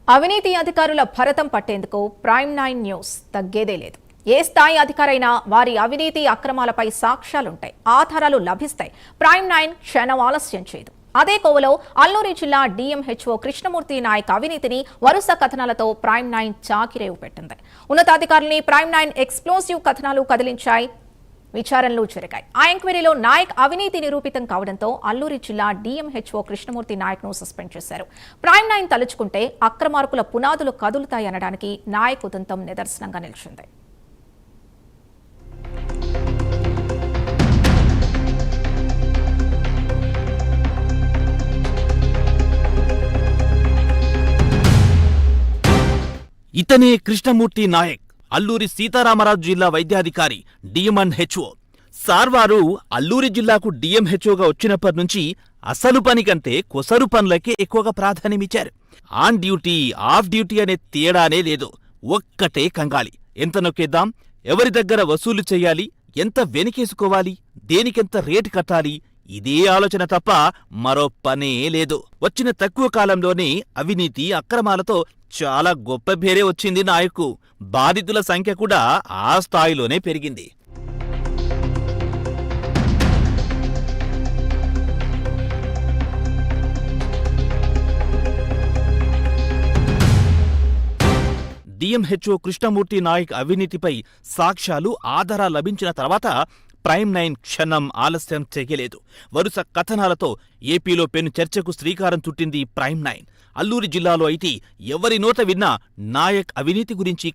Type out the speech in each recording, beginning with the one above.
అవినీతి అధికారుల భరతం పట్టేందుకు ప్రైమ్9 న్యూస్ తగ్గేదే లేదు. ఏ స్థాయి అధికారైనా వారి అవినీతి అక్రమాలపై సాక్ష్యాలుంటాయి, ఆధారాలు లభిస్తాయి. ప్రైమ్9 క్షణం ఆలస్యం చేయదు. అదే కోవలో అల్లూరి జిల్లా డిఎంహెచ్ఓ కృష్ణమూర్తి నాయక్ అవినీతిని వరుస కథనాలతో ప్రైమ్9 చాకిరేవు పెట్టింది. ఉన్నతాధికారుల్ని ప్రైమ్9 ఎక్స్ప్లోజివ్ కథనాలు కదిలించాయి. విచారణలు జరిగాయి. ఆ ఎంక్వైరీలో నాయక్ అవినీతి నిరూపితం కావడంతో అల్లూరి జిల్లా డిఎంహెచ్ఓ కృష్ణమూర్తి నాయక్ ను సస్పెండ్ చేశారు. ప్రైమ్9 తలుచుకుంటే అక్రమార్కుల పునాదులు కదులుతాయనడానికి నాయక్ ఉదంతం నిదర్శనంగా నిలిచింది. ఇతనే కృష్ణమూర్తి నాయక్, అల్లూరి సీతారామరాజు జిల్లా వైద్యాధికారి, డిఎంహెచ్ఓ. సార్వారు అల్లూరి జిల్లాకు డిఎంహెచ్ఓగా వచ్చినప్పటి నుంచి అసలు పని కంటే కొసరు పనులకే ఎక్కువగా ప్రాధాన్యమిచ్చారు. ఆన్ డ్యూటీ, ఆఫ్ డ్యూటీ అనే తేడానే లేదు. ఒక్కటే కంగాలి. ఎంత నొక్కేద్దాం, ఎవరి దగ్గర వసూలు చెయ్యాలి, ఎంత వెనకేసుకోవాలి, దేనికెంత రేటు కట్టాలి, ఇదే ఆలోచన తప్ప మరో పనే లేదు. వచ్చిన తక్కువ కాలంలోనే అవినీతి అక్రమాలతో చాలా గొప్ప పేరే వచ్చింది నాయకు. బాధితుల సంఖ్య కూడా ఆ స్థాయిలోనే పెరిగింది. డిఎంహెచ్ఓ కృష్ణమూర్తి నాయక్ అవినీతిపై సాక్ష్యాలు, ఆధారాలు లభించిన తర్వాత ప్రైమ్9 క్షణం ఆలస్యం చేయలేదు. వరుస కథనాలతో ఏపీలో పెను చర్చకు శ్రీకారం చుట్టింది ప్రైమ్9. అల్లూరి జిల్లాలో అయితే ఎవరి నోట విన్నా నాయక్ అవినీతి గురించి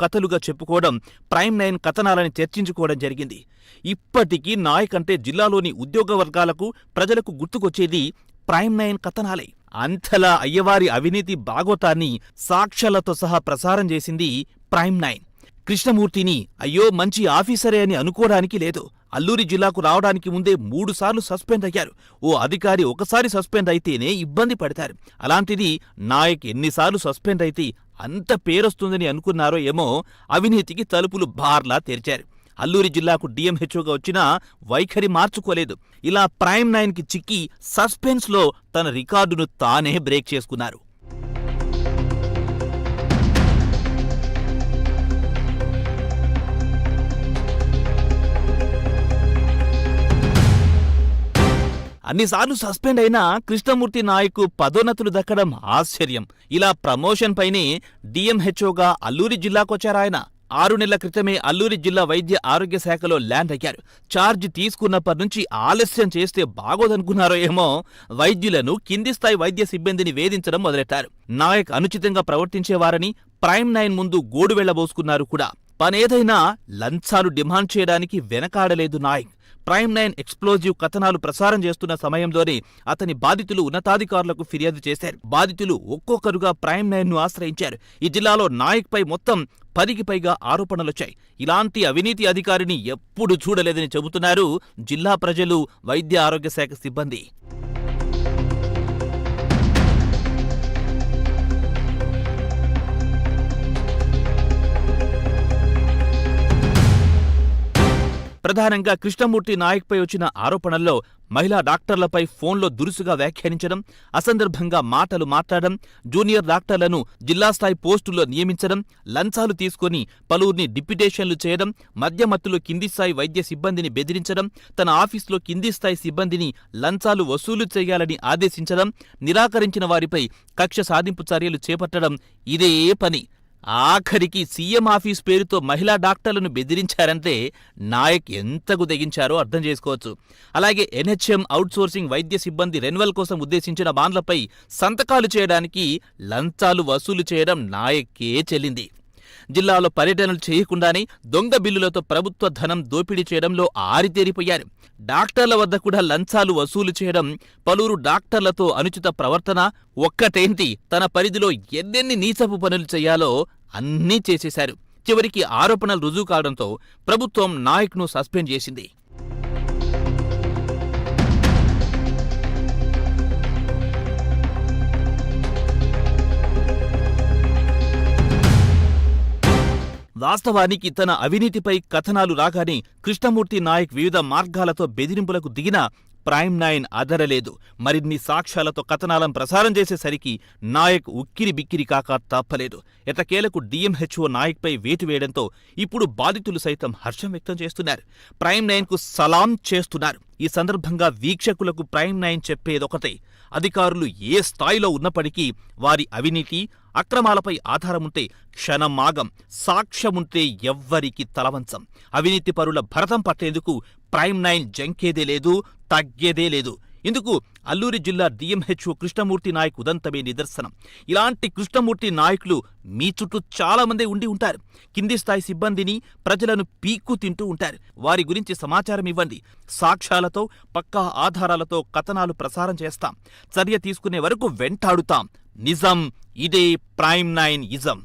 కథలుగా చెప్పుకోవడం, ప్రైమ్9 కథనాలని చర్చించుకోవడం జరిగింది. ఇప్పటికీ నాయక్ అంటే జిల్లాలోని ఉద్యోగ వర్గాలకు, ప్రజలకు గుర్తుకొచ్చేది ప్రైమ్9 కథనాలే. అంతలా అయ్యవారి అవినీతి బాగోతాన్ని సాక్ష్యాలతో సహా ప్రసారం చేసింది ప్రైమ్9. కృష్ణమూర్తిని అయ్యో మంచి ఆఫీసరే అని అనుకోవడానికి లేదు. అల్లూరి జిల్లాకు రావడానికి ముందే 3 సార్లు సస్పెండ్ అయ్యారు. ఓ అధికారి ఒకసారి సస్పెండ్ అయితేనే ఇబ్బంది పడతారు. అలాంటిది నాయక్ ఎన్నిసార్లు సస్పెండ్ అయితే అంత పేరొస్తుందని అనుకున్నారో ఏమో, అవినీతికి తలుపులు బార్లా తెరిచారు. అల్లూరి జిల్లాకు డిఎంహెచ్ఓగా వచ్చినా వైఖరి మార్చుకోలేదు. ఇలా ప్రైమ్9కి చిక్కి సస్పెన్స్లో తన రికార్డును తానే బ్రేక్ చేసుకున్నారు. అన్నిసార్లు సస్పెండ్ అయినా కృష్ణమూర్తి నాయక్ పదోన్నతులు దక్కడం ఆశ్చర్యం. ఇలా ప్రమోషన్ పైనే డిఎంహెచ్ఓగా అల్లూరి జిల్లాకొచ్చారాయన. 6 నెలల క్రితమే అల్లూరి జిల్లా వైద్య ఆరోగ్య శాఖలో ల్యాండ్ అయ్యారు. ఛార్జ్ తీసుకున్నప్పటి నుంచి ఆలస్యం చేస్తే బాగోదనుకున్నారో ఏమో, వైద్యులను, కింది స్థాయి వైద్య సిబ్బందిని వేధించడం మొదలెట్టారు. నాయక్ అనుచితంగా ప్రవర్తించేవారని ప్రైమ్9 ముందు గోడు వెళ్లబోసుకున్నారు కూడా. పనేదైనా లంచాలు డిమాండ్ చేయడానికి వెనకాడలేదు నాయక్. ప్రైమ్9 ఎక్స్ప్లోజివ్ కథనాలు ప్రసారం చేస్తున్న సమయంలోనే అతని బాధితులు ఉన్నతాధికారులకు ఫిర్యాదు చేశారు. బాధితులు ఒక్కొక్కరుగా ప్రైమ్9ను ఆశ్రయించారు. ఈ జిల్లాలో నాయక్ పై మొత్తం 10కి పైగా ఆరోపణలొచ్చాయి. ఇలాంటి అవినీతి అధికారిని ఎప్పుడు చూడలేదని చెబుతున్నారు జిల్లా ప్రజలు, వైద్య ఆరోగ్య శాఖ సిబ్బంది. ప్రధానంగా కృష్ణమూర్తి నాయక్పై వచ్చిన ఆరోపణల్లో మహిళా డాక్టర్లపై ఫోన్లో దురుసుగా వ్యాఖ్యానించడం, అసందర్భంగా మాటలు మాట్లాడడం, జూనియర్ డాక్టర్లను జిల్లాస్థాయి పోస్టుల్లో నియమించడం, లంచాలు తీసుకుని పలువురిని డిప్యుటేషన్లు చేయడం, మద్యమత్తులో కింది స్థాయి వైద్య సిబ్బందిని బెదిరించడం, తన ఆఫీసులో కింది స్థాయి సిబ్బందిని లంచాలు వసూలు చేయాలని ఆదేశించడం, నిరాకరించిన వారిపై కక్ష సాధింపు చర్యలు చేపట్టడం ఇదే పని. ఆఖరికి సీఎం ఆఫీస్ పేరుతో మహిళా డాక్టర్లను బెదిరించారంటే నాయక్ ఎంతకు తెగించారో అర్థం చేసుకోవచ్చు. అలాగే ఎన్హెచ్ఎం అవుట్సోర్సింగ్ వైద్య సిబ్బంది రెన్యువల్ కోసం ఉద్దేశించిన బాండ్లపై సంతకాలు చేయడానికి లంచాలు వసూలు చేయడం నాయక్కే చెల్లింది. జిల్లాలో పర్యటనలు చేయకుండానే దొంగ బిల్లులతో ప్రభుత్వ ధనం దోపిడీ చేయడంలో ఆరితేరిపోయారు. డాక్టర్ల వద్ద కూడా లంచాలు వసూలు చేయడం, పలువురు డాక్టర్లతో అనుచిత ప్రవర్తన, ఒక్కటేంటి తన పరిధిలో ఎన్నెన్ని నీచపు పనులు చేయాలో అన్నీ చేసేశారు. చివరికి ఆరోపణలు రుజువు కావడంతో ప్రభుత్వం నాయక్ను సస్పెండ్ చేసింది. వాస్తవానికి తన అవినీతిపై కథనాలు రాగానే కృష్ణమూర్తి నాయక్ వివిధ మార్గాలతో బెదిరింపులకు దిగినా ప్రైమ్ 9 అదరలేదు. మరిన్ని సాక్ష్యాలతో కథనాలను ప్రసారం చేసేసరికి నాయక్ ఉక్కిరి బిక్కిరి కాక తప్పలేదు. ఎట్టకేలకు DMHO నాయక్పై వేటు వేయడంతో ఇప్పుడు బాధితులు సైతం హర్షం వ్యక్తం చేస్తున్నారు. ప్రైమ్ 9కు సలాం చేస్తున్నారు. ఈ సందర్భంగా వీక్షకులకు ప్రైమ్ 9 చెప్పేదొకటే, అధికారులు ఏ స్థాయిలో ఉన్నప్పటికీ వారి అవినీతి అక్రమాలపై ఆధారముంటే క్షణమాగం, సాక్ష్యముంటే ఎవ్వరికి తలవంచం. అవినీతి పరుల భరతం పట్టేందుకు ప్రైమ్ 9 జంకేదే లేదు, తగ్గేదే లేదు. ఇందుకు అల్లూరి జిల్లా DMHO కృష్ణమూర్తి నాయక్ ఉదంతమే నిదర్శనం. ఇలాంటి కృష్ణమూర్తి నాయకులు మీ చుట్టూ చాలా మంది ఉండి ఉంటారు. కింది స్థాయి సిబ్బందిని, ప్రజలను పీక్కు తింటూ ఉంటారు. వారి గురించి సమాచారం ఇవ్వండి. సాక్ష్యాలతో, పక్కా ఆధారాలతో కథనాలు ప్రసారం చేస్తాం. చర్య తీసుకునే వరకు వెంటాడుతాం. నిజం ఇదే ప్రైమ్ 9 ఇజం.